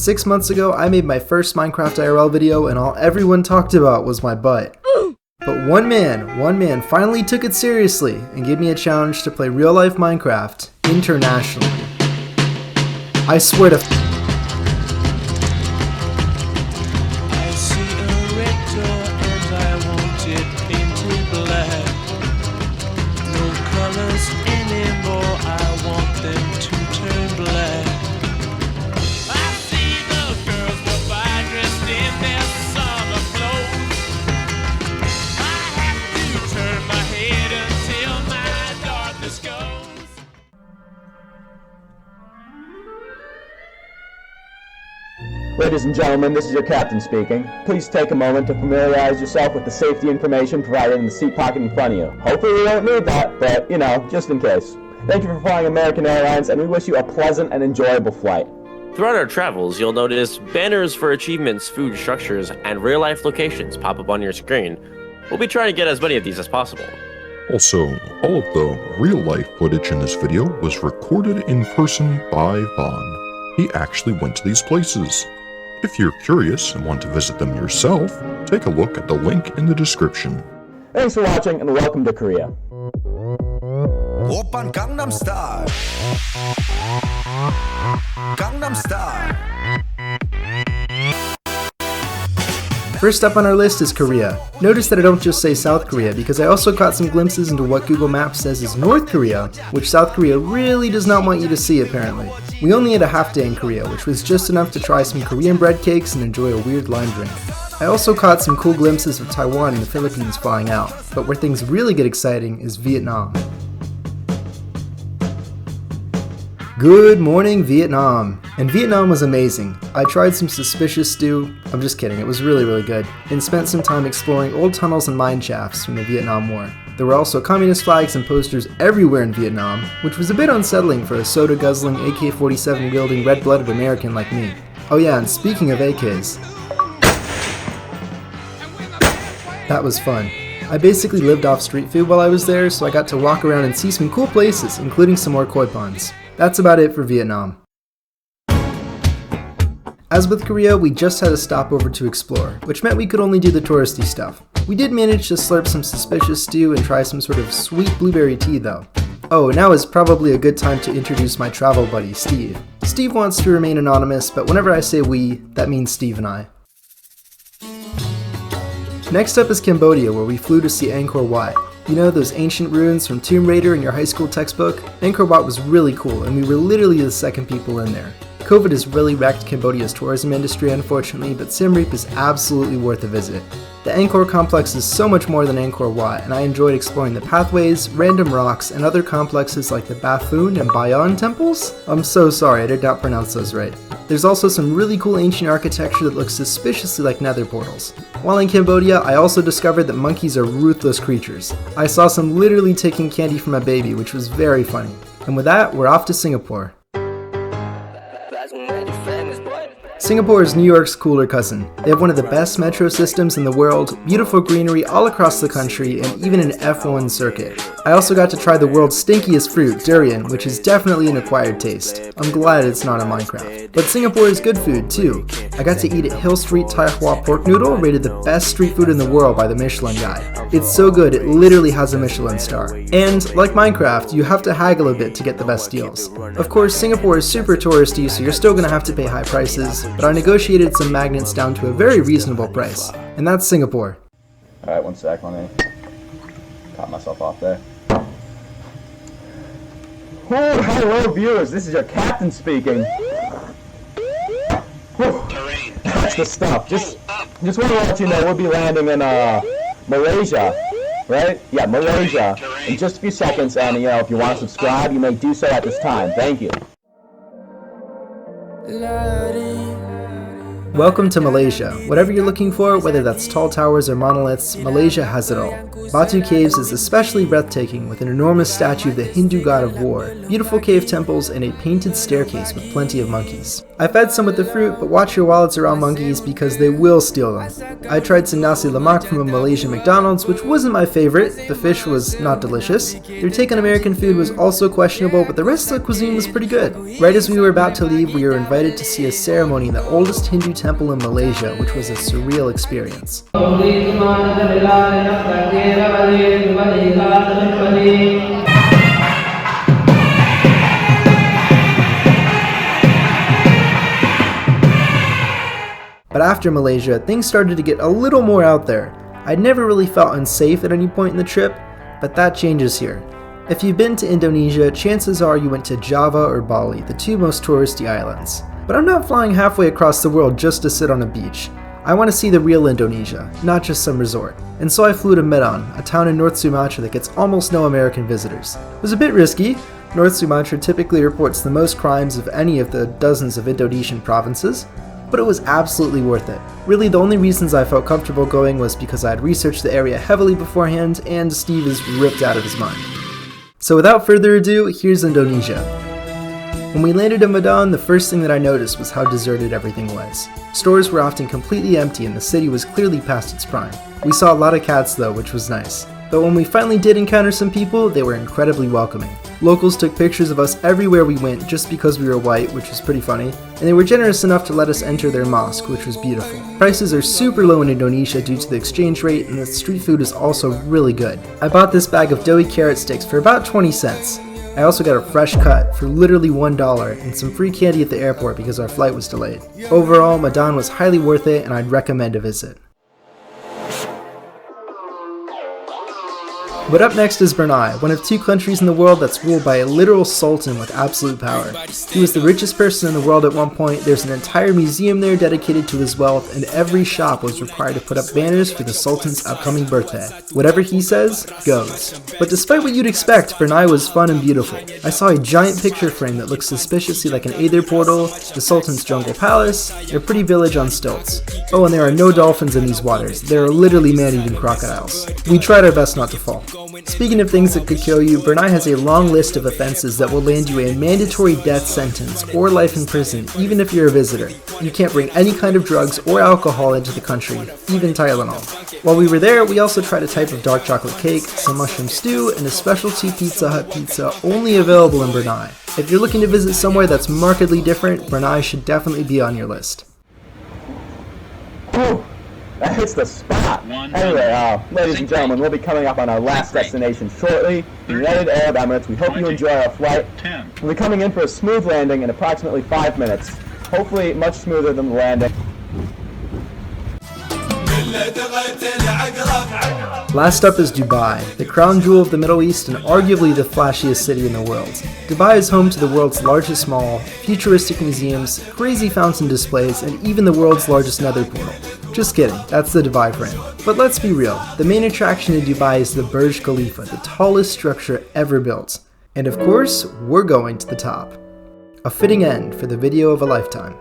6 months ago, I made my first Minecraft IRL video and all everyone talked about was my butt. But one man finally took it seriously and gave me a challenge to play real-life Minecraft internationally. I swear to I see a red door and I want it painted black. No colors anymore, I want them to turn black. I see the girls go by dressed in their summer clothes. I have to turn my head until my darkness goes. Ladies and gentlemen, this is your captain speaking. Please take a moment to familiarize yourself with the safety information provided in the seat pocket in front of you. Hopefully you won't need that, but, just in case. Thank you for flying American Airlines, and we wish you a pleasant and enjoyable flight. Throughout our travels, you'll notice banners for achievements, food structures, and real-life locations pop up on your screen. We'll be trying to get as many of these as possible. Also, all of the real-life footage in this video was recorded in person by Vaughn. He actually went to these places. If you're curious and want to visit them yourself, take a look at the link in the description. Thanks for watching, and welcome to Korea. Oppan Gangnam Style. Gangnam Style. First up on our list is Korea. Notice that I don't just say South Korea because I also caught some glimpses into what Google Maps says is North Korea, which South Korea really does not want you to see apparently. We only had a half day in Korea, which was just enough to try some Korean bread cakes and enjoy a weird lime drink. I also caught some cool glimpses of Taiwan and the Philippines flying out, but where things really get exciting is Vietnam. Good morning, Vietnam! And Vietnam was amazing. I tried some suspicious stew, I'm just kidding, it was really good, and spent some time exploring old tunnels and mine shafts from the Vietnam War. There were also communist flags and posters everywhere in Vietnam, which was a bit unsettling for a soda-guzzling, AK-47 wielding red-blooded American like me. Oh yeah, and speaking of AKs, that was fun. I basically lived off street food while I was there, so I got to walk around and see some cool places, including some more koi ponds. That's about it for Vietnam. As with Korea, we just had a stopover to explore, which meant we could only do the touristy stuff. We did manage to slurp some suspicious stew and try some sort of sweet blueberry tea though. Oh, now is probably a good time to introduce my travel buddy, Steve. Steve wants to remain anonymous, but whenever I say we, that means Steve and I. Next up is Cambodia, where we flew to see Angkor Wat. You know those ancient ruins from Tomb Raider in your high school textbook? Angkor Wat was really cool, and we were literally the second people in there. COVID has really wrecked Cambodia's tourism industry unfortunately, but Siem Reap is absolutely worth a visit. The Angkor complex is so much more than Angkor Wat, and I enjoyed exploring the pathways, random rocks, and other complexes like the Bafun and Bayon temples? I'm so sorry, I did not pronounce those right. There's also some really cool ancient architecture that looks suspiciously like nether portals. While in Cambodia, I also discovered that monkeys are ruthless creatures. I saw some literally taking candy from a baby, which was very funny. And with that, we're off to Singapore. Singapore is New York's cooler cousin. They have one of the best metro systems in the world, beautiful greenery all across the country, and even an F1 circuit. I also got to try the world's stinkiest fruit, durian, which is definitely an acquired taste. I'm glad it's not in Minecraft. But Singapore is good food, too. I got to eat at Hill Street Tai Hwa pork noodle, rated the best street food in the world by the Michelin Guide. It's so good, it literally has a Michelin star. And, like Minecraft, you have to haggle a bit to get the best deals. Of course, Singapore is super touristy, so you're still gonna have to pay high prices, but I negotiated some magnets down to a very reasonable price. And that's Singapore. Alright, one sec, let me cut myself off there. Oh, hello viewers, this is your captain speaking. That's the stuff. Just want to let you know we'll be landing in Malaysia, right? Yeah, Malaysia in just a few seconds, and if you want to subscribe, you may do so at this time. Thank you. Welcome to Malaysia. Whatever you're looking for, whether that's tall towers or monoliths, Malaysia has it all. Batu Caves is especially breathtaking with an enormous statue of the Hindu god of war, beautiful cave temples, and a painted staircase with plenty of monkeys. I fed some with the fruit, but watch your wallets around monkeys because they will steal them. I tried some nasi lemak from a Malaysian McDonald's, which wasn't my favorite. The fish was not delicious. Their take on American food was also questionable, but the rest of the cuisine was pretty good. Right as we were about to leave, we were invited to see a ceremony in the oldest Hindu temple in Malaysia, which was a surreal experience. But after Malaysia, things started to get a little more out there. I'd never really felt unsafe at any point in the trip, but that changes here. If you've been to Indonesia, chances are you went to Java or Bali, the two most touristy islands. But I'm not flying halfway across the world just to sit on a beach. I want to see the real Indonesia, not just some resort. And so I flew to Medan, a town in North Sumatra that gets almost no American visitors. It was a bit risky. North Sumatra typically reports the most crimes of any of the dozens of Indonesian provinces, but it was absolutely worth it. Really, the only reasons I felt comfortable going was because I had researched the area heavily beforehand, and Steve is ripped out of his mind. So without further ado, here's Indonesia. When we landed in Medan, the first thing that I noticed was how deserted everything was. Stores were often completely empty and the city was clearly past its prime. We saw a lot of cats though, which was nice. But when we finally did encounter some people, they were incredibly welcoming. Locals took pictures of us everywhere we went just because we were white, which was pretty funny, and they were generous enough to let us enter their mosque, which was beautiful. Prices are super low in Indonesia due to the exchange rate, and the street food is also really good. I bought this bag of doughy carrot sticks for about 20 cents. I also got a fresh cut for literally $1 and some free candy at the airport because our flight was delayed. Overall, Medan was highly worth it and I'd recommend a visit. But up next is Brunei, one of two countries in the world that's ruled by a literal sultan with absolute power. He was the richest person in the world at one point. There's an entire museum there dedicated to his wealth, and every shop was required to put up banners for the sultan's upcoming birthday. Whatever he says, goes. But despite what you'd expect, Brunei was fun and beautiful. I saw a giant picture frame that looks suspiciously like an Aether portal, the sultan's jungle palace, and a pretty village on stilts. Oh, and there are no dolphins in these waters. There are literally man-eating crocodiles. We tried our best not to fall. Speaking of things that could kill you, Brunei has a long list of offenses that will land you a mandatory death sentence or life in prison, even if you're a visitor. You can't bring any kind of drugs or alcohol into the country, even Tylenol. While we were there, we also tried a type of dark chocolate cake, some mushroom stew, and a specialty Pizza Hut pizza only available in Brunei. If you're looking to visit somewhere that's markedly different, Brunei should definitely be on your list. Whew, that hits the spot. Anyway, ladies and gentlemen, we'll be coming up on our last destination shortly, the United Arab Emirates. We hope you enjoy our flight. We'll be coming in for a smooth landing in approximately 5 minutes. Hopefully much smoother than the landing. Last up is Dubai, the crown jewel of the Middle East and arguably the flashiest city in the world. Dubai is home to the world's largest mall, futuristic museums, crazy fountain displays, and even the world's largest nether portal. Just kidding, that's the Dubai frame. But let's be real, the main attraction in Dubai is the Burj Khalifa, the tallest structure ever built. And of course, we're going to the top. A fitting end for the video of a lifetime.